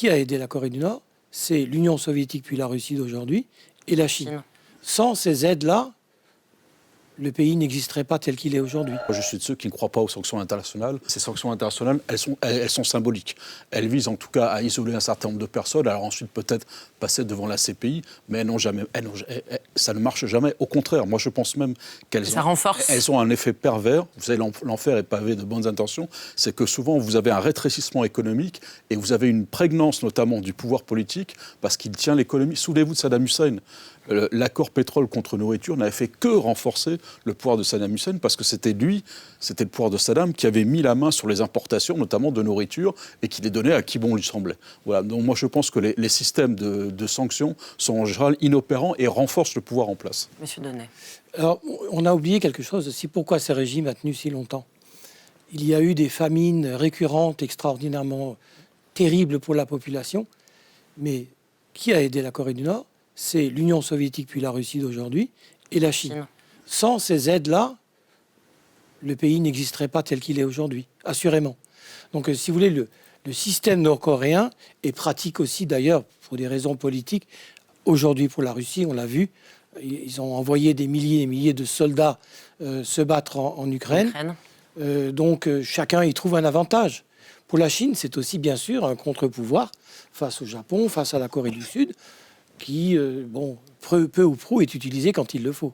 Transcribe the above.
qui a aidé la Corée du Nord? C'est l'Union soviétique puis la Russie d'aujourd'hui et la Chine. Sans ces aides-là, le pays n'existerait pas tel qu'il est aujourd'hui. Je suis de ceux qui ne croient pas aux sanctions internationales. Ces sanctions internationales, elles sont symboliques. Elles visent en tout cas à isoler un certain nombre de personnes, alors ensuite peut-être passer devant la CPI, mais ça ne marche jamais. Au contraire, moi je pense même qu'elles ont un effet pervers. Vous savez, l'enfer est pavé de bonnes intentions. C'est que souvent vous avez un rétrécissement économique et vous avez une prégnance notamment du pouvoir politique parce qu'il tient l'économie. Souvenez-vous de Saddam Hussein. L'accord pétrole contre nourriture n'avait fait que renforcer le pouvoir de Saddam Hussein parce que c'était le pouvoir de Saddam qui avait mis la main sur les importations, notamment de nourriture, et qui les donnait à qui bon lui semblait. Voilà. Donc moi je pense que les systèmes de sanctions sont en général inopérants et renforcent le pouvoir en place. Monsieur Donnet. Alors on a oublié quelque chose aussi. Pourquoi ces régimes a tenu si longtemps? Il y a eu des famines récurrentes extraordinairement terribles pour la population. Mais qui a aidé la Corée du Nord? C'est l'Union soviétique puis la Russie d'aujourd'hui et la Chine. Sans ces aides-là, le pays n'existerait pas tel qu'il est aujourd'hui, assurément. Donc, si vous voulez, le système nord-coréen est pratique aussi, d'ailleurs, pour des raisons politiques. Aujourd'hui, pour la Russie, on l'a vu, ils ont envoyé des milliers et des milliers de soldats se battre en Ukraine. Donc, chacun y trouve un avantage. Pour la Chine, c'est aussi, bien sûr, un contre-pouvoir face au Japon, face à la Corée du Sud, qui, peu ou prou, est utilisé quand il le faut.